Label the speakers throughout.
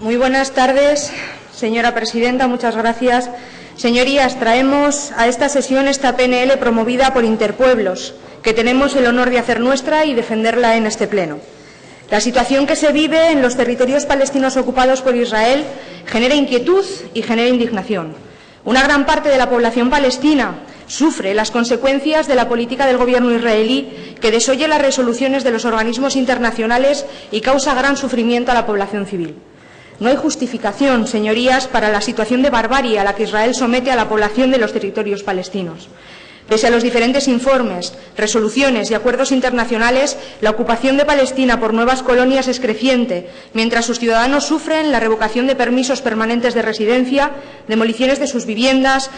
Speaker 1: Muy buenas tardes, señora presidenta. Muchas gracias. Señorías, traemos a esta sesión esta PNL promovida por Interpueblos, que tenemos el honor de hacer nuestra y defenderla en este pleno. La situación que se vive en los territorios palestinos ocupados por Israel genera inquietud y genera indignación. Una gran parte de la población palestina sufre las consecuencias de la política del gobierno israelí, que desoye las resoluciones de los organismos internacionales y causa gran sufrimiento a la población civil. No hay justificación, señorías, para la situación de barbarie a la que Israel somete a la población de los territorios palestinos. Pese a los diferentes informes, resoluciones y acuerdos internacionales, la ocupación de Palestina por nuevas colonias es creciente, mientras sus ciudadanos sufren la revocación de permisos permanentes de residencia, demoliciones de sus viviendas,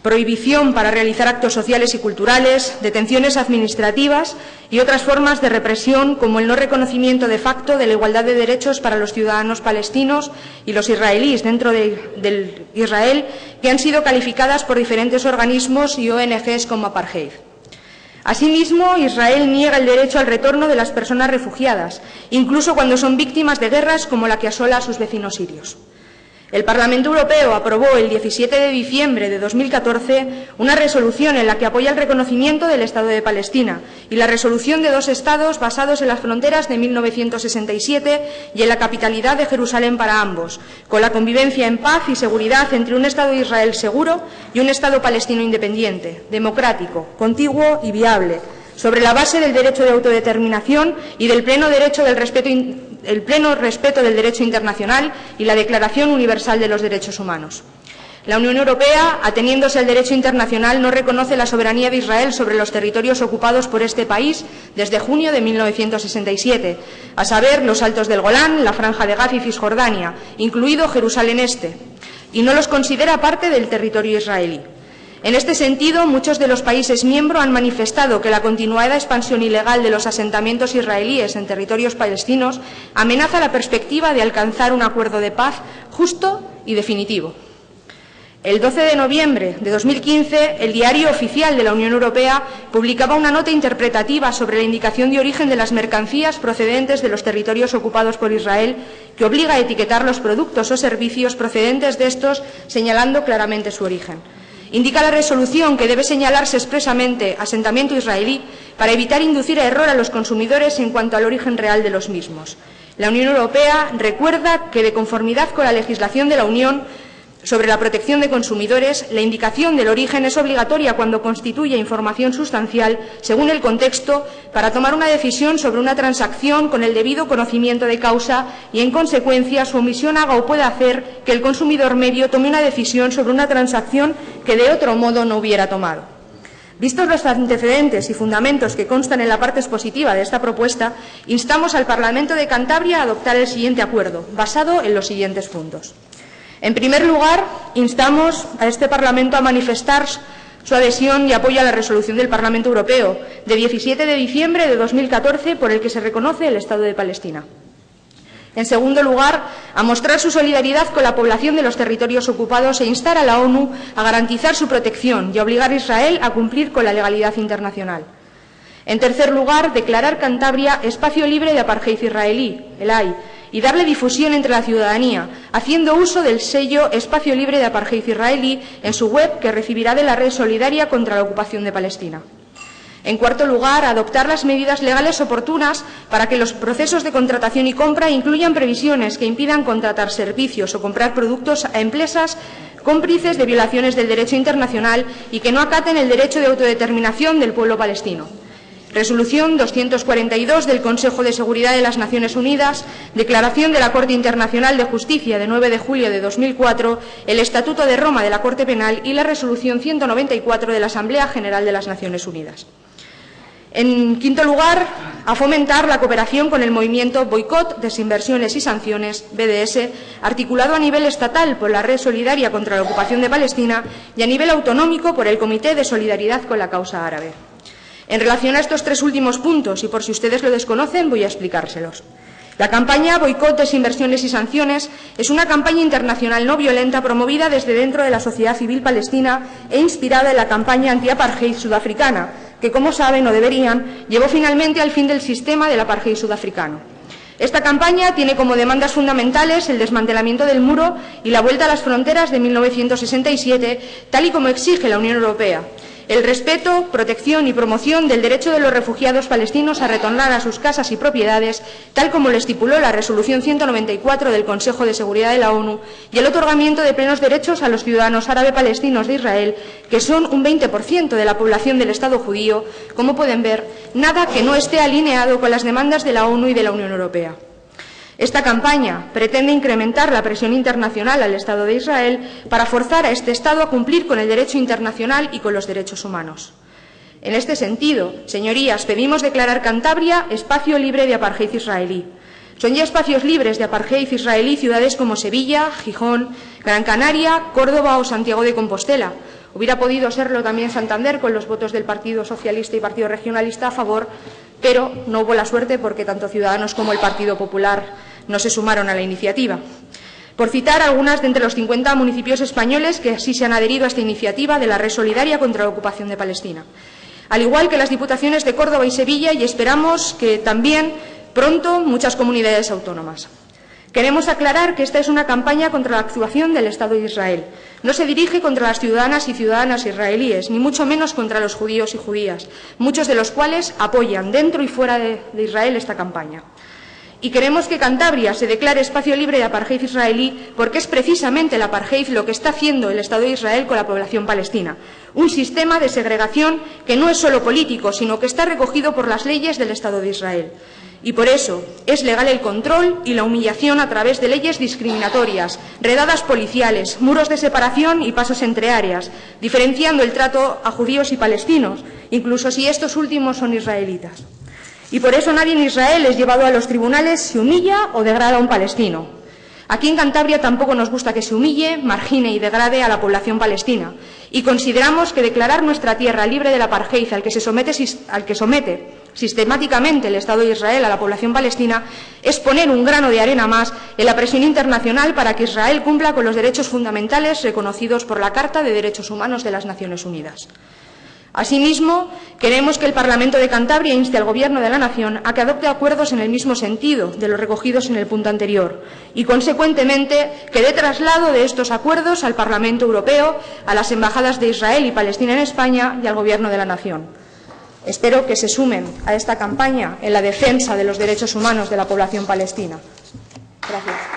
Speaker 1: prohibición para realizar actos sociales y culturales, detenciones administrativas y otras formas de represión, como el no reconocimiento de facto de la igualdad de derechos para los ciudadanos palestinos y los israelíes dentro de Israel, que han sido calificadas por diferentes organismos y ONGs como apartheid. Asimismo, Israel niega el derecho al retorno de las personas refugiadas, incluso cuando son víctimas de guerras como la que asola a sus vecinos sirios. El Parlamento Europeo aprobó el 17 de diciembre de 2014 una resolución en la que apoya el reconocimiento del Estado de Palestina y la resolución de dos Estados basados en las fronteras de 1967 y en la capitalidad de Jerusalén para ambos, con la convivencia en paz y seguridad entre un Estado de Israel seguro y un Estado palestino independiente, democrático, contiguo y viable, sobre la base del derecho de autodeterminación y del pleno respeto del derecho internacional y la Declaración Universal de los Derechos Humanos. La Unión Europea, ateniéndose al derecho internacional, no reconoce la soberanía de Israel sobre los territorios ocupados por este país desde junio de 1967, a saber, los Altos del Golán, la Franja de Gaza y Cisjordania, incluido Jerusalén Este, y no los considera parte del territorio israelí. En este sentido, muchos de los países miembros han manifestado que la continuada expansión ilegal de los asentamientos israelíes en territorios palestinos amenaza la perspectiva de alcanzar un acuerdo de paz justo y definitivo. El 12 de noviembre de 2015, el Diario Oficial de la Unión Europea publicaba una nota interpretativa sobre la indicación de origen de las mercancías procedentes de los territorios ocupados por Israel, que obliga a etiquetar los productos o servicios procedentes de estos, señalando claramente su origen. Indica la resolución que debe señalarse expresamente asentamiento israelí para evitar inducir a error a los consumidores en cuanto al origen real de los mismos. La Unión Europea recuerda que, de conformidad con la legislación de la Unión sobre la protección de consumidores, la indicación del origen es obligatoria cuando constituye información sustancial, según el contexto, para tomar una decisión sobre una transacción con el debido conocimiento de causa y, en consecuencia, su omisión haga o pueda hacer que el consumidor medio tome una decisión sobre una transacción que de otro modo no hubiera tomado. Vistos los antecedentes y fundamentos que constan en la parte expositiva de esta propuesta, instamos al Parlamento de Cantabria a adoptar el siguiente acuerdo, basado en los siguientes puntos. En primer lugar, instamos a este Parlamento a manifestar su adhesión y apoyo a la resolución del Parlamento Europeo de 17 de diciembre de 2014 por el que se reconoce el Estado de Palestina. En segundo lugar, a mostrar su solidaridad con la población de los territorios ocupados e instar a la ONU a garantizar su protección y a obligar a Israel a cumplir con la legalidad internacional. En tercer lugar, declarar Cantabria espacio libre de apartheid israelí, el AI, y darle difusión entre la ciudadanía, haciendo uso del sello Espacio Libre de Apartheid Israelí en su web, que recibirá de la Red Solidaria contra la Ocupación de Palestina. En cuarto lugar, adoptar las medidas legales oportunas para que los procesos de contratación y compra incluyan previsiones que impidan contratar servicios o comprar productos a empresas cómplices de violaciones del derecho internacional y que no acaten el derecho de autodeterminación del pueblo palestino. Resolución 242 del Consejo de Seguridad de las Naciones Unidas, Declaración de la Corte Internacional de Justicia de 9 de julio de 2004, el Estatuto de Roma de la Corte Penal y la Resolución 194 de la Asamblea General de las Naciones Unidas. En quinto lugar, a fomentar la cooperación con el movimiento Boicot, Desinversiones y Sanciones, BDS, articulado a nivel estatal por la Red Solidaria contra la Ocupación de Palestina y a nivel autonómico por el Comité de Solidaridad con la Causa Árabe. En relación a estos tres últimos puntos, y por si ustedes lo desconocen, voy a explicárselos. La campaña Boicot, Desinversiones y Sanciones es una campaña internacional no violenta promovida desde dentro de la sociedad civil palestina e inspirada en la campaña anti-apartheid sudafricana, que, como saben o deberían, llevó finalmente al fin del sistema del apartheid sudafricano. Esta campaña tiene como demandas fundamentales el desmantelamiento del muro y la vuelta a las fronteras de 1967, tal y como exige la Unión Europea, el respeto, protección y promoción del derecho de los refugiados palestinos a retornar a sus casas y propiedades, tal como lo estipuló la Resolución 194 del Consejo de Seguridad de la ONU, y el otorgamiento de plenos derechos a los ciudadanos árabe-palestinos de Israel, que son un 20% de la población del Estado judío, como pueden ver, nada que no esté alineado con las demandas de la ONU y de la Unión Europea. Esta campaña pretende incrementar la presión internacional al Estado de Israel para forzar a este Estado a cumplir con el derecho internacional y con los derechos humanos. En este sentido, señorías, pedimos declarar Cantabria espacio libre de apartheid israelí. Son ya espacios libres de apartheid israelí ciudades como Sevilla, Gijón, Gran Canaria, Córdoba o Santiago de Compostela. Hubiera podido serlo también Santander con los votos del Partido Socialista y Partido Regionalista a favor, pero no hubo la suerte porque tanto Ciudadanos como el Partido Popular no se sumaron a la iniciativa. Por citar algunas de entre los 50 municipios españoles que así se han adherido a esta iniciativa de la Red Solidaria contra la Ocupación de Palestina, al igual que las diputaciones de Córdoba y Sevilla, y esperamos que también pronto muchas comunidades autónomas. Queremos aclarar que esta es una campaña contra la actuación del Estado de Israel. No se dirige contra las ciudadanas y ciudadanos israelíes, ni mucho menos contra los judíos y judías, muchos de los cuales apoyan dentro y fuera de Israel esta campaña. Y queremos que Cantabria se declare espacio libre de apartheid israelí porque es precisamente el apartheid lo que está haciendo el Estado de Israel con la población palestina. Un sistema de segregación que no es solo político, sino que está recogido por las leyes del Estado de Israel. Y por eso es legal el control y la humillación a través de leyes discriminatorias, redadas policiales, muros de separación y pasos entre áreas, diferenciando el trato a judíos y palestinos, incluso si estos últimos son israelitas. Y por eso nadie en Israel es llevado a los tribunales si humilla o degrada a un palestino. Aquí en Cantabria tampoco nos gusta que se humille, margine y degrade a la población palestina. Y consideramos que declarar nuestra tierra libre del apartheid al que somete sistemáticamente el Estado de Israel a la población palestina es poner un grano de arena más en la presión internacional para que Israel cumpla con los derechos fundamentales reconocidos por la Carta de Derechos Humanos de las Naciones Unidas. Asimismo, queremos que el Parlamento de Cantabria inste al Gobierno de la Nación a que adopte acuerdos en el mismo sentido de los recogidos en el punto anterior y, consecuentemente, que dé traslado de estos acuerdos al Parlamento Europeo, a las embajadas de Israel y Palestina en España y al Gobierno de la Nación. Espero que se sumen a esta campaña en la defensa de los derechos humanos de la población palestina. Gracias.